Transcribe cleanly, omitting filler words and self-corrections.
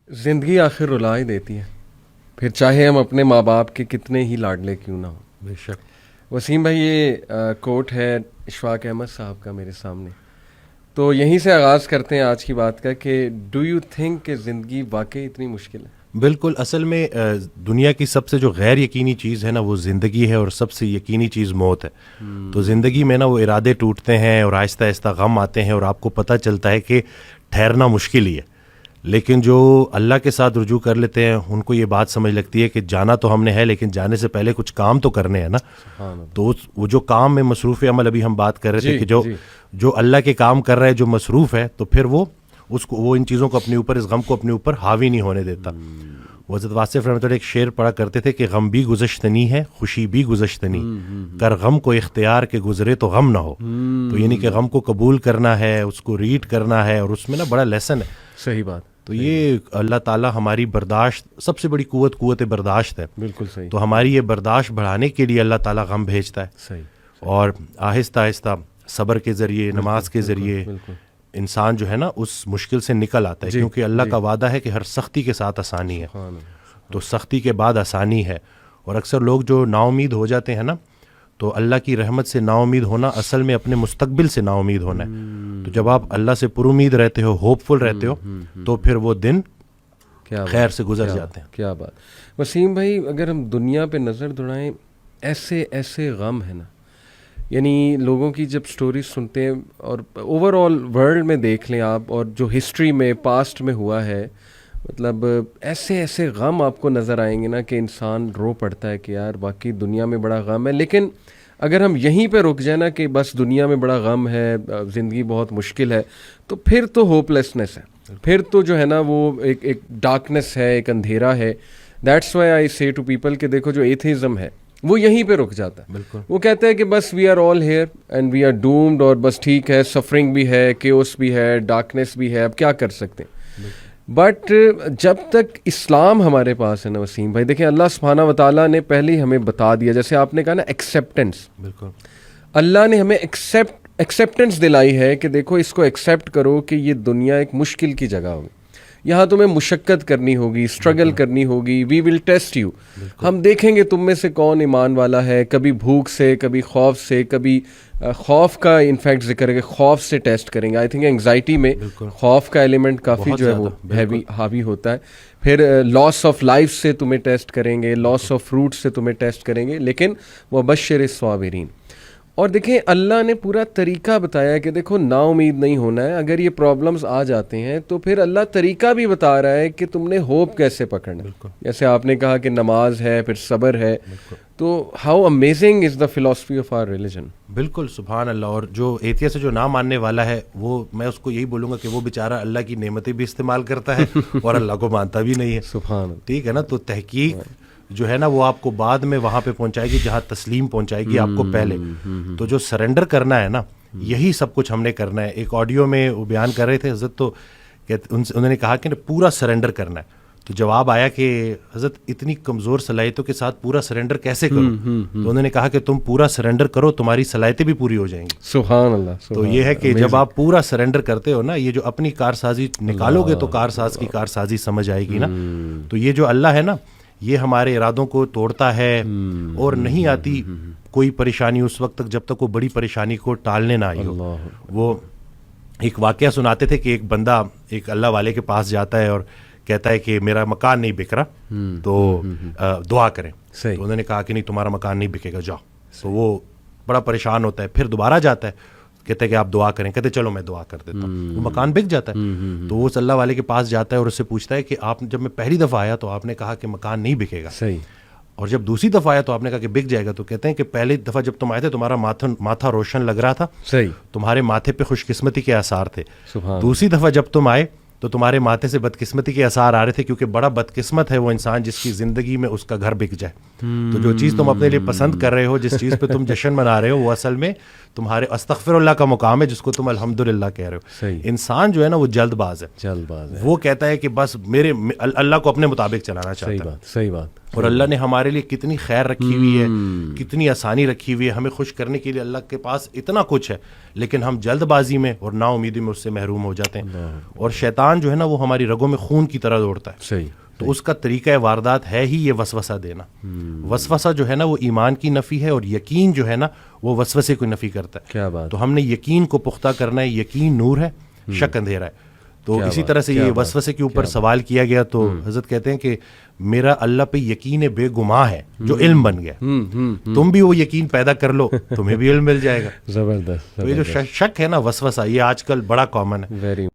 زندگی آخر رلا ہی دیتی ہے، پھر چاہے ہم اپنے ماں باپ کے کتنے ہی لاڈلے کیوں نہ ہوں۔ بے شک۔ وسیم بھائی، یہ کوٹ ہے اشفاق احمد صاحب کا میرے سامنے، تو یہیں سے آغاز کرتے ہیں آج کی بات کا کہ ڈو یو تھنک کہ زندگی واقعی اتنی مشکل ہے؟ بالکل، اصل میں دنیا کی سب سے جو غیر یقینی چیز ہے نا وہ زندگی ہے، اور سب سے یقینی چیز موت ہے۔ تو زندگی میں نا وہ ارادے ٹوٹتے ہیں اور آہستہ آہستہ غم آتے ہیں، اور آپ کو پتہ چلتا ہے کہ ٹھہرنا مشکل ہی ہے، لیکن جو اللہ کے ساتھ رجوع کر لیتے ہیں ان کو یہ بات سمجھ لگتی ہے کہ جانا تو ہم نے ہے، لیکن جانے سے پہلے کچھ کام تو کرنے ہیں نا۔ تو وہ جو کام میں مصروف عمل، ابھی ہم بات کر رہے تھے کہ جو اللہ کے کام کر رہا ہے، جو مصروف ہے، تو پھر وہ ان چیزوں کو اپنے اوپر، اس غم کو اپنے اوپر حاوی نہیں ہونے دیتا۔ وہ حضرت واصف رحمۃ اللہ ایک شعر پڑھا کرتے تھے کہ غم بھی گزشتنی ہے، خوشی بھی گزشتنی، کر غم کو اختیار کے گزرے تو غم نہ ہو۔ تو یعنی کہ غم کو قبول کرنا ہے، اس کو ریڈ کرنا ہے، اور اس میں نا بڑا لیسن ہے۔ صحیح بات۔ تو یہ اللہ تعالیٰ ہماری برداشت، سب سے بڑی قوت برداشت ہے۔ بالکل صحیح۔ تو ہماری یہ برداشت بڑھانے کے لیے اللہ تعالیٰ غم بھیجتا ہے، صحیح، اور آہستہ آہستہ صبر کے ذریعے، نماز کے ذریعے انسان جو ہے نا اس مشکل سے نکل آتا ہے، کیونکہ اللہ کا وعدہ ہے کہ ہر سختی کے ساتھ آسانی ہے۔ تو سختی کے بعد آسانی ہے، اور اکثر لوگ جو نا امید ہو جاتے ہیں نا، تو اللہ کی رحمت سے نا امید ہونا اصل میں اپنے مستقبل سے نا امید ہونا ہے۔ تو جب آپ اللہ سے پر امید رہتے ہو، ہوپ فل رہتے ہو، تو پھر وہ دن خیر سے گزر جاتے ہیں۔ کیا بات۔ وسیم بھائی، اگر ہم دنیا پہ نظر دوڑائیں، ایسے ایسے غم ہے نا، یعنی لوگوں کی جب سٹوریز سنتے ہیں، اور اوور آل ورلڈ میں دیکھ لیں آپ، اور جو ہسٹری میں پاسٹ میں ہوا ہے، مطلب ایسے ایسے غم آپ کو نظر آئیں گے نا کہ انسان رو پڑتا ہے کہ یار واقعی دنیا میں بڑا غم ہے۔ لیکن اگر ہم یہیں پہ رک جائیں نا کہ بس دنیا میں بڑا غم ہے، زندگی بہت مشکل ہے، تو پھر تو ہوپ لیسنس ہے، پھر تو جو ہے نا وہ ایک ڈارکنس ہے، ایک اندھیرا ہے۔ دیٹس وائی آئی سے ٹو پیپل کہ دیکھو جو ایتھیزم ہے وہ یہیں پہ رک جاتا ہے۔ بالکل، وہ کہتے ہیں کہ بس we are all here and we are doomed, اور بس ٹھیک ہے، سفرنگ بھی ہے، کیوس بھی ہے، ڈارکنیس بھی ہے، اب کیا کر سکتے ہیں۔ بٹ جب تک اسلام ہمارے پاس ہے نا وسیم بھائی، دیکھیں اللہ سبحانہ و تعالیٰ نے پہلے ہی ہمیں بتا دیا، جیسے آپ نے کہا نا ایکسیپٹنس، بالکل اللہ نے ہمیں ایکسیپٹنس دلائی ہے کہ دیکھو اس کو ایکسیپٹ کرو کہ یہ دنیا ایک مشکل کی جگہ ہوگی، یہاں تمہیں مشقت کرنی ہوگی، اسٹرگل کرنی ہوگی، وی ول ٹیسٹ یو، ہم دیکھیں گے تم میں سے کون ایمان والا ہے، کبھی بھوک سے، کبھی خوف سے، کبھی خوف کا انفیکٹ ذکر ہے کہ خوف سے ٹیسٹ کریں گے۔ آئی تھنک انگزائٹی میں خوف کا ایلیمنٹ کافی جو ہے وہ ہیوی حاوی ہوتا ہے۔ پھر لاس آف لائف سے تمہیں ٹیسٹ کریں گے، لاس آف فروٹ سے تمہیں ٹیسٹ کریں گے، لیکن وبشر الصابرین۔ اور دیکھیں اللہ نے پورا طریقہ بتایا ہے کہ دیکھو نا امید نہیں ہونا ہے، اگر یہ پرابلمز آ جاتے ہیں تو پھر اللہ طریقہ بھی بتا رہا ہے کہ تم نے ہوپ کیسے پکڑنا ہے۔ جیسے آپ نے کہا کہ نماز ہے، پھر صبر ہے، تو how amazing is the philosophy of our religion. بالکل، سبحان اللہ۔ اور جو ایتھیا سے جو نہ ماننے والا ہے، وہ میں اس کو یہی بولوں گا کہ وہ بیچارہ اللہ کی نعمتیں بھی استعمال کرتا ہے اور اللہ کو مانتا بھی نہیں ہے۔ سبحان اللہ، ٹھیک ہے نا۔ تو تحقیق جو ہے نا وہ آپ کو بعد میں وہاں پہ پہنچائے گی جہاں تسلیم پہنچائے گی آپ کو پہلے۔ تو جو سرنڈر کرنا ہے نا، یہی سب کچھ ہم نے کرنا ہے۔ ایک آڈیو میں وہ بیان کر رہے تھے حضرت، تو انہوں نے کہا کہ پورا سرنڈر کرنا ہے۔ تو جواب آیا کہ حضرت اتنی کمزور صلاحیتوں کے ساتھ پورا سرنڈر کیسے کرو؟ تو انہوں نے کہا کہ تم پورا سرنڈر کرو، تمہاری صلاحیتیں بھی پوری ہو جائیں گی۔ سبحان اللہ۔ تو یہ ہے کہ جب آپ پورا سرنڈر کرتے ہو نا، یہ جو اپنی کارسازی نکالو گے تو کارساز کی کارسازی سمجھ آئے گی نا۔ تو یہ جو اللہ ہے نا، یہ ہمارے ارادوں کو توڑتا ہے، اور نہیں آتی کوئی پریشانی اس وقت تک جب تک وہ بڑی پریشانی کو ٹالنے نہ آئی ہو۔ وہ ایک واقعہ سناتے تھے کہ ایک بندہ ایک اللہ والے کے پاس جاتا ہے اور کہتا ہے کہ میرا مکان نہیں بک رہا، تو دعا کریں۔ تو انہوں نے کہا کہ نہیں، تمہارا مکان نہیں بکے گا، جاؤ۔ تو وہ بڑا پریشان ہوتا ہے، پھر دوبارہ جاتا ہے، کہتے ہیں کہ آپ دعا کریں، کہتے چلو میں دعا کر دیتا ہوں۔ وہ مکان بک جاتا ہے۔ تو وہ اللہ والے کے پاس جاتا ہے اور اس سے پوچھتا ہے کہ آپ جب میں پہلی دفعہ آیا تو آپ نے کہا کہ مکان نہیں بکے گا، صحیح، اور جب دوسری دفعہ آیا تو آپ نے کہا کہ بک جائے گا۔ تو کہتے ہیں کہ پہلی دفعہ جب تم آئے تھے تمہارا ماتھا روشن لگ رہا تھا، صحیح، تمہارے ماتھے پہ خوش قسمتی کے آثار تھے۔ سبحان۔ دوسری دفعہ جب تم آئے تو تمہارے ماتھے سے بدقسمتی کے آثار آ رہے تھے، کیونکہ بڑا بدقسمت ہے وہ انسان جس کی زندگی میں اس کا گھر بک جائے۔ تو جو چیز تم اپنے لیے پسند کر رہے ہو, جس چیز پہ تم جشن منا رہے ہو, وہ اصل میں تمہارے استغفر اللہ کا مقام ہے جس کو تم الحمدللہ کہہ رہے ہو. انسان جو ہے نا وہ جلد باز ہے, وہ کہتا ہے کہ بس میرے اللہ کو اپنے مطابق چلانا چاہتا ہے. صحیح بات. اور اللہ نے ہمارے لیے کتنی خیر رکھی ہوئی ہے, کتنی آسانی رکھی ہوئی ہے, ہمیں خوش کرنے کے لیے اللہ کے پاس اتنا کچھ ہے, لیکن ہم جلد بازی میں اور نا امیدی میں اس سے محروم ہو جاتے ہیں. اور شیطان جو ہے نا وہ ہماری رگوں میں خون کی طرح دوڑتا ہے. صحیح. تو اس کا طریقہ واردات ہے ہی یہ وسوسہ دینا. وسوسہ جو ہے نا وہ ایمان کی نفی ہے, اور یقین جو ہے نا وہ وسوسے کو نفی کرتا ہے. کیا بات. تو ہم نے یقین کو پختہ کرنا ہے. یقین نور ہے, شک اندھیرا ہے. تو اسی طرح سے یہ وسوسے کے اوپر سوال کیا گیا, تو حضرت کہتے ہیں کہ میرا اللہ پہ یقین بے گماں ہے جو علم بن گیا. تم بھی وہ یقین پیدا کر لو, تمہیں بھی علم مل جائے گا. زبردست. تو یہ جو شک ہے نا, وسوسہ, یہ آج کل بڑا کامن ہے.